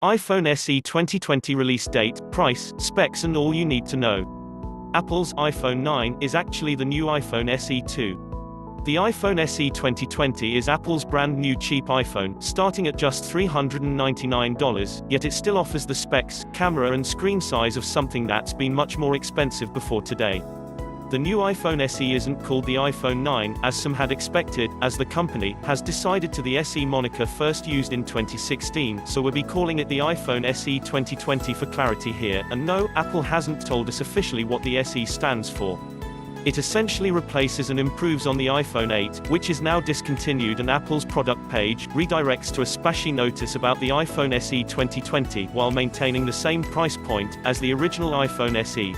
iPhone SE 2020 release date, price, specs and all you need to know. Apple's iPhone 9 is actually the new iPhone SE 2. The iPhone SE 2020 is Apple's brand new cheap iPhone, starting at just $399, yet it still offers the specs, camera and screen size of something that's been much more expensive before today. The new iPhone SE isn't called the iPhone 9, as some had expected, as the company has decided to the SE moniker first used in 2016, so we'll be calling it the iPhone SE 2020 for clarity here, and no, Apple hasn't told us officially what the SE stands for. It essentially replaces and improves on the iPhone 8, which is now discontinued, and Apple's product page redirects to a splashy notice about the iPhone SE 2020, while maintaining the same price point as the original iPhone SE.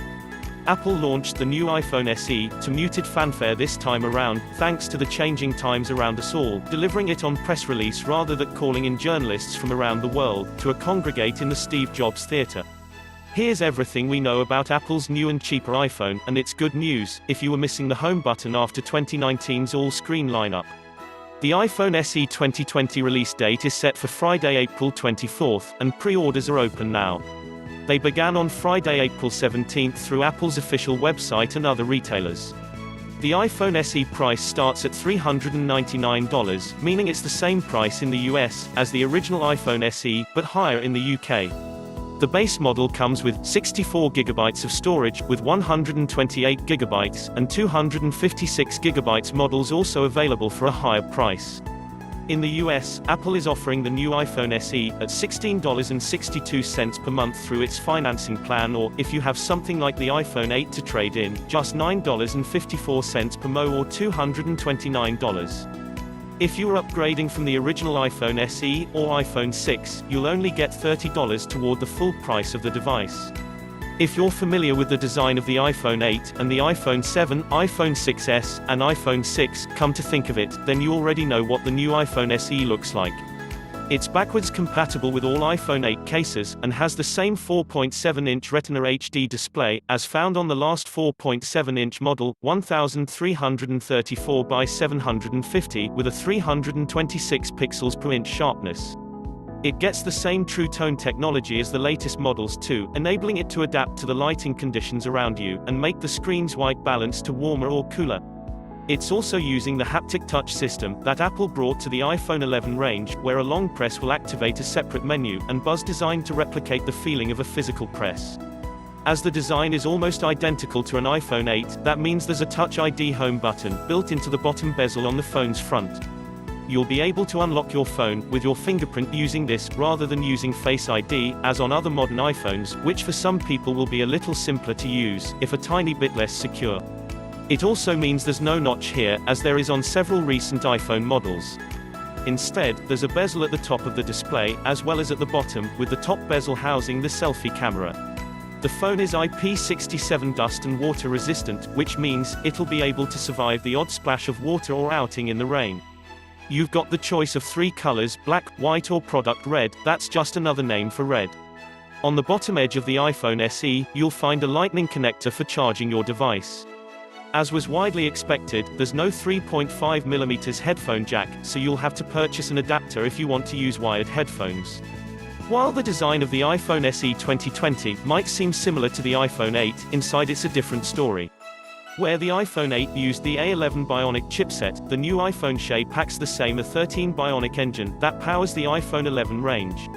Apple launched the new iPhone SE to muted fanfare this time around, thanks to the changing times around us all, delivering it on press release rather than calling in journalists from around the world to a congregate in the Steve Jobs Theater. Here's everything we know about Apple's new and cheaper iPhone, and it's good news if you were missing the home button after 2019's all-screen lineup. The iPhone SE 2020 release date is set for Friday, April 24th, and pre-orders are open now. They began on Friday, April 17th through Apple's official website and other retailers. The iPhone SE price starts at $399, meaning it's the same price in the US as the original iPhone SE, but higher in the UK. The base model comes with 64GB of storage, with 128GB and 256GB models also available for a higher price. In the US, Apple is offering the new iPhone SE at $16.62 per month through its financing plan, or, if you have something like the iPhone 8 to trade in, just $9.54 per mo or $229. If you are upgrading from the original iPhone SE or iPhone 6, you'll only get $30 toward the full price of the device. If you're familiar with the design of the iPhone 8 and the iPhone 7, iPhone 6s, and iPhone 6, come to think of it, then you already know what the new iPhone SE looks like. It's backwards compatible with all iPhone 8 cases, and has the same 4.7-inch Retina HD display, as found on the last 4.7-inch model, 1334 by 750, with a 326 pixels per inch sharpness. It gets the same True Tone technology as the latest models too, enabling it to adapt to the lighting conditions around you, and make the screen's white balance to warmer or cooler. It's also using the haptic touch system that Apple brought to the iPhone 11 range, where a long press will activate a separate menu, and buzz designed to replicate the feeling of a physical press. As the design is almost identical to an iPhone 8, that means there's a Touch ID home button built into the bottom bezel on the phone's front. You'll be able to unlock your phone with your fingerprint using this, rather than using Face ID, as on other modern iPhones, which for some people will be a little simpler to use, if a tiny bit less secure. It also means there's no notch here, as there is on several recent iPhone models. Instead, there's a bezel at the top of the display, as well as at the bottom, with the top bezel housing the selfie camera. The phone is IP67 dust and water resistant, which means it'll be able to survive the odd splash of water or outing in the rain. You've got the choice of 3 colors, black, white or product red, that's just another name for red. On the bottom edge of the iPhone SE, you'll find a lightning connector for charging your device. As was widely expected, there's no 3.5mm headphone jack, so you'll have to purchase an adapter if you want to use wired headphones. While the design of the iPhone SE 2020 might seem similar to the iPhone 8, inside it's a different story. Where the iPhone 8 used the A11 Bionic chipset, the new iPhone SE packs the same A13 Bionic engine that powers the iPhone 11 range.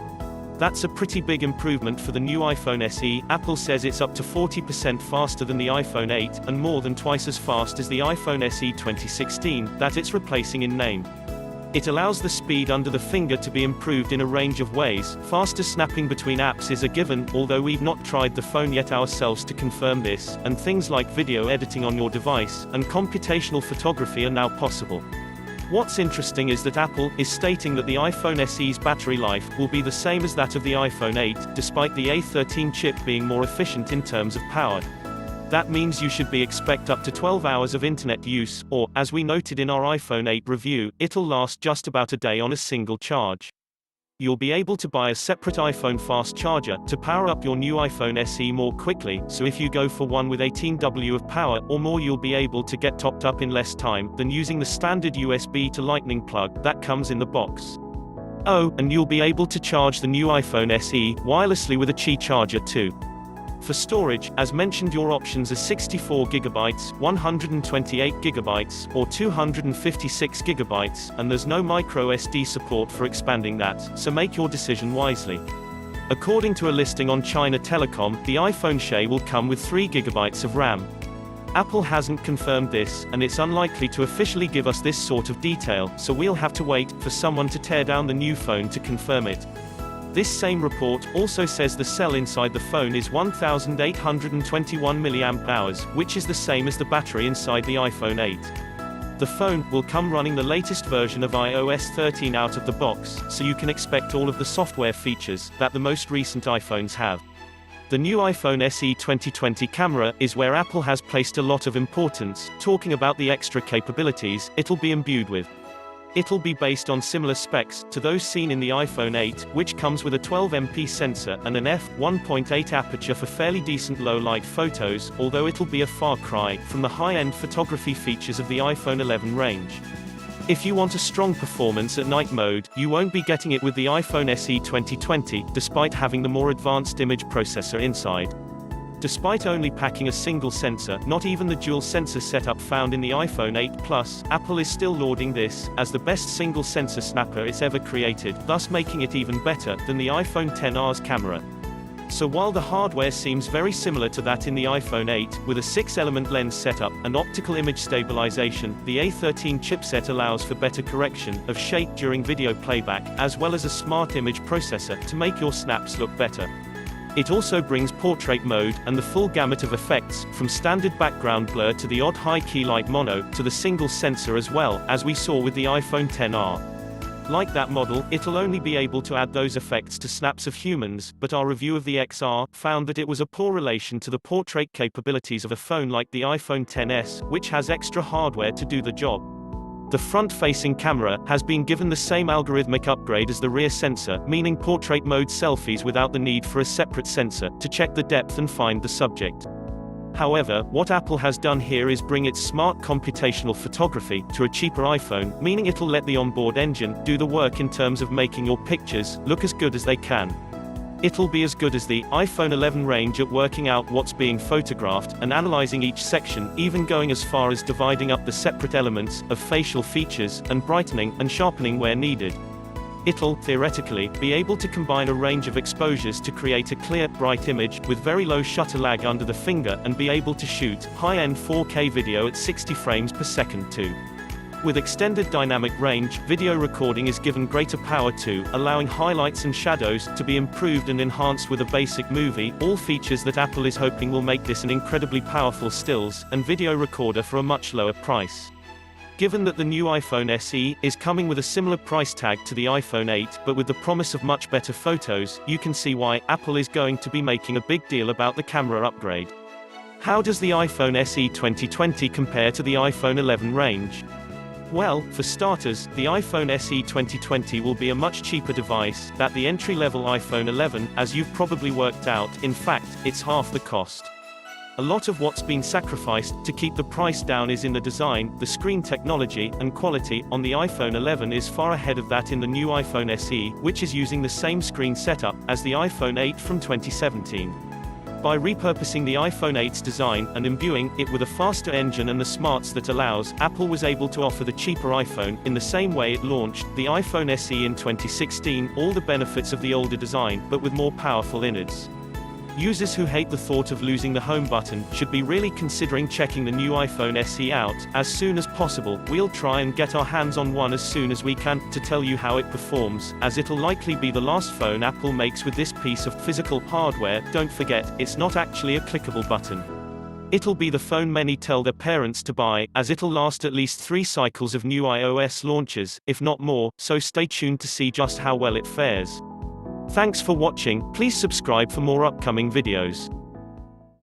That's a pretty big improvement for the new iPhone SE. Apple says it's up to 40% faster than the iPhone 8, and more than twice as fast as the iPhone SE 2016, that it's replacing in name. It allows the speed under the finger to be improved in a range of ways. Faster snapping between apps is a given, although we've not tried the phone yet ourselves to confirm this, and things like video editing on your device, and computational photography are now possible. What's interesting is that Apple is stating that the iPhone SE's battery life will be the same as that of the iPhone 8, despite the A13 chip being more efficient in terms of power. That means you should expect up to 12 hours of internet use, or, as we noted in our iPhone 8 review, it'll last just about a day on a single charge. You'll be able to buy a separate iPhone fast charger to power up your new iPhone SE more quickly, so if you go for one with 18W of power or more, you'll be able to get topped up in less time than using the standard USB to Lightning plug that comes in the box. Oh, and you'll be able to charge the new iPhone SE wirelessly with a Qi charger too. For storage, as mentioned, your options are 64GB, 128GB, or 256GB, and there's no micro SD support for expanding that, so make your decision wisely. According to a listing on China Telecom, the iPhone SE will come with 3GB of RAM. Apple hasn't confirmed this, and it's unlikely to officially give us this sort of detail, so we'll have to wait for someone to tear down the new phone to confirm it. This same report also says the cell inside the phone is 1821 mAh, which is the same as the battery inside the iPhone 8. The phone will come running the latest version of iOS 13 out of the box, so you can expect all of the software features that the most recent iPhones have. The new iPhone SE 2020 camera is where Apple has placed a lot of importance, talking about the extra capabilities it'll be imbued with. It'll be based on similar specs to those seen in the iPhone 8, which comes with a 12MP sensor and an f1.8 aperture for fairly decent low-light photos, although it'll be a far cry from the high-end photography features of the iPhone 11 range. If you want a strong performance at night mode, you won't be getting it with the iPhone SE 2020, despite having the more advanced image processor inside. Despite only packing a single sensor, not even the dual sensor setup found in the iPhone 8 Plus, Apple is still lauding this as the best single sensor snapper it's ever created, thus making it even better than the iPhone XR's camera. So while the hardware seems very similar to that in the iPhone 8, with a 6-element lens setup and optical image stabilization, the A13 chipset allows for better correction of shape during video playback, as well as a smart image processor to make your snaps look better. It also brings portrait mode, and the full gamut of effects, from standard background blur to the odd high key light mono, to the single sensor as well, as we saw with the iPhone XR. Like that model, it'll only be able to add those effects to snaps of humans, but our review of the XR found that it was a poor relation to the portrait capabilities of a phone like the iPhone XS, which has extra hardware to do the job. The front-facing camera has been given the same algorithmic upgrade as the rear sensor, meaning portrait mode selfies without the need for a separate sensor to check the depth and find the subject. However, what Apple has done here is bring its smart computational photography to a cheaper iPhone, meaning it'll let the onboard engine do the work in terms of making your pictures look as good as they can. It'll be as good as the iPhone 11 range at working out what's being photographed and analyzing each section, even going as far as dividing up the separate elements of facial features and brightening and sharpening where needed. It'll, theoretically, be able to combine a range of exposures to create a clear, bright image with very low shutter lag under the finger and be able to shoot high-end 4K video at 60 frames per second too. With extended dynamic range, video recording is given greater power too, allowing highlights and shadows to be improved and enhanced with a basic movie, all features that Apple is hoping will make this an incredibly powerful stills and video recorder for a much lower price. Given that the new iPhone SE is coming with a similar price tag to the iPhone 8 but with the promise of much better photos, you can see why Apple is going to be making a big deal about the camera upgrade. How does the iPhone SE 2020 compare to the iPhone 11 range? Well, for starters, the iPhone SE 2020 will be a much cheaper device than the entry-level iPhone 11, as you've probably worked out. In fact, it's half the cost. A lot of what's been sacrificed to keep the price down is in the design, the screen technology, and quality on the iPhone 11 is far ahead of that in the new iPhone SE, which is using the same screen setup as the iPhone 8 from 2017. By repurposing the iPhone 8's design and imbuing it with a faster engine and the smarts that allows, Apple was able to offer the cheaper iPhone, in the same way it launched the iPhone SE in 2016, all the benefits of the older design, but with more powerful innards. Users who hate the thought of losing the home button should be really considering checking the new iPhone SE out as soon as possible. We'll try and get our hands on one as soon as we can to tell you how it performs, as it'll likely be the last phone Apple makes with this piece of physical hardware. Don't forget, it's not actually a clickable button. It'll be the phone many tell their parents to buy, as it'll last at least 3 cycles of new iOS launches, if not more, so stay tuned to see just how well it fares. Thanks for watching. Please subscribe for more upcoming videos.